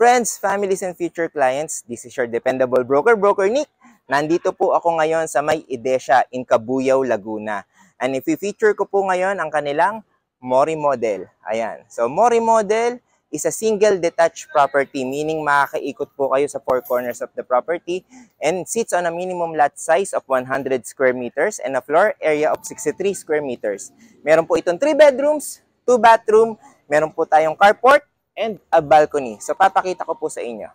Friends, families, and future clients, this is your dependable broker, Broker Nick. Nandito po ako ngayon sa may Edesha in Cabuyao, Laguna. And if i-feature ko po ngayon ang kanilang Mori model. Ayan. So, Mori model is a single detached property, meaning makakaikot po kayo sa four corners of the property and sits on a minimum lot size of 100 square meters and a floor area of 63 square meters. Meron po itong 3 bedrooms, 2 bathroom, meron po tayong carport, and a balcony. So, papakita ko po sa inyo.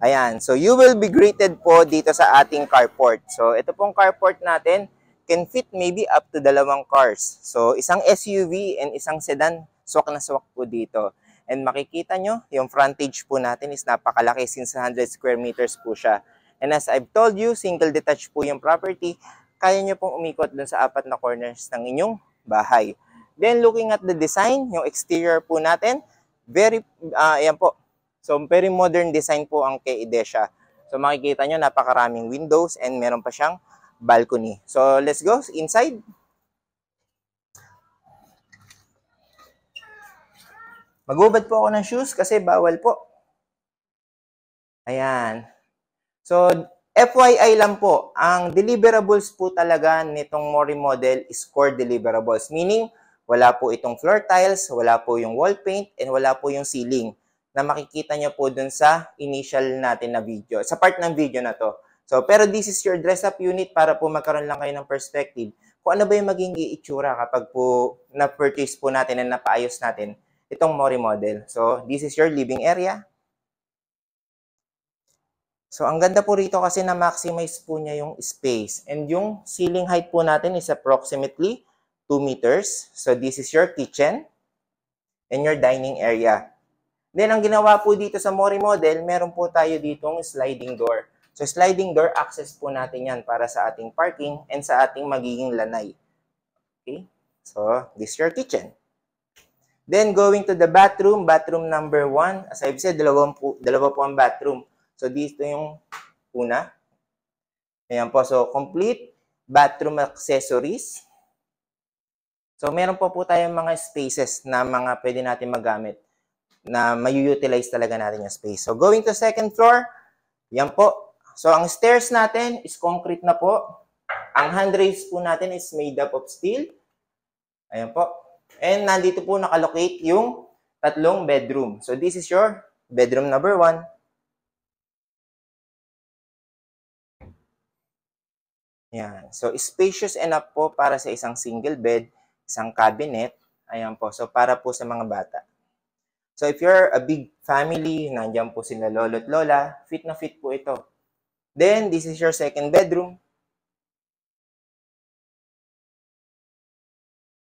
Ayan, so you will be greeted po dito sa ating carport. So ito pong carport natin can fit maybe up to 2 cars. So isang SUV and isang sedan, swak na swak po dito. And makikita nyo, yung frontage po natin is napakalaki since 100 square meters po siya. And as I've told you, single detached po yung property. Kaya nyo pong umikot dun sa 4 na corners ng inyong bahay. Then looking at the design, yung exterior po natin, very, ayan po. So very modern design po ang kay Edesha. So makikita nyo, napakaraming windows and meron pa siyang balcony. So let's go inside. Magubad po ako ng shoes kasi bawal po. Ayan. So, FYI lang po, ang deliverables po talaga nitong Mori model is core deliverables. Meaning, wala po itong floor tiles, wala po yung wall paint, and wala po yung ceiling na makikita nyo po dun sa initial natin na video, sa part ng video na to. So, pero this is your dress-up unit para po magkaroon lang kayo ng perspective kung ano ba yung maging itsura kapag po na-purchase po natin and napaayos natin itong Mori model. So, this is your living area. So, ang ganda po rito kasi na-maximize po niya yung space. And yung ceiling height po natin is approximately 2 meters. So, this is your kitchen and your dining area. Then, ang ginawa po dito sa Mori model, meron po tayo ditong sliding door. So, sliding door, access po natin yan para sa ating parking and sa ating magiging lanay. Okay? So, this is your kitchen. Then, going to the bathroom, bathroom number 1. As I've said, dalawa po ang bathroom. So, dito yung una. Ayan po. So, complete bathroom accessories. So, meron po tayong mga spaces na mga pwede natin magamit na may-utilize talaga natin yung space. So, going to second floor, yan po. So, ang stairs natin is concrete na po. Ang handrails po natin is made up of steel. Ayan po. And nandito po nakalocate yung tatlong bedroom. So, this is your bedroom number 1. Yan. So, spacious enough po para sa isang single bed, isang cabinet. Ayan po. So, para po sa mga bata. So, if you're a big family, nandiyan po sila lolo at lola, fit na fit po ito. Then, this is your second bedroom.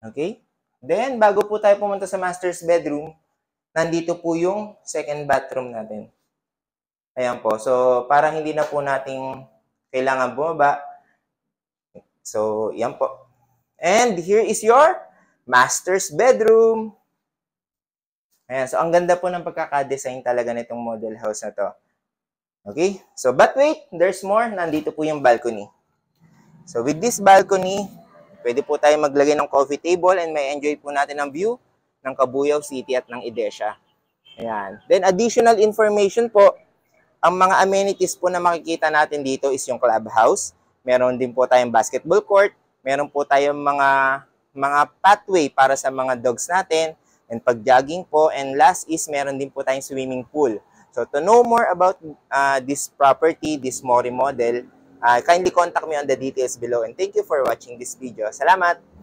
Okay? Then, bago po tayo pumunta sa master's bedroom, nandito po yung second bathroom natin. Ayan po. So, para hindi na po nating kailangan bumaba. So, yan po. And here is your master's bedroom. Ayan. So, ang ganda po ng pagkakadesign talaga nitong model house na to. Okay? So, but wait, there's more. Nandito po yung balcony. So, with this balcony, pwede po tayo maglagay ng coffee table and may enjoy po natin ang view ng Cabuyao City at ng Edesha. Ayan. Then, additional information po, ang mga amenities po na makikita natin dito is yung clubhouse. Meron din po tayong basketball court. Meron po tayong mga pathway para sa mga dogs natin. And pag-jogging po. And last is meron din po tayong swimming pool. So, to know more about this property, this Mori model, kindly contact me on the details below. And thank you for watching this video. Salamat!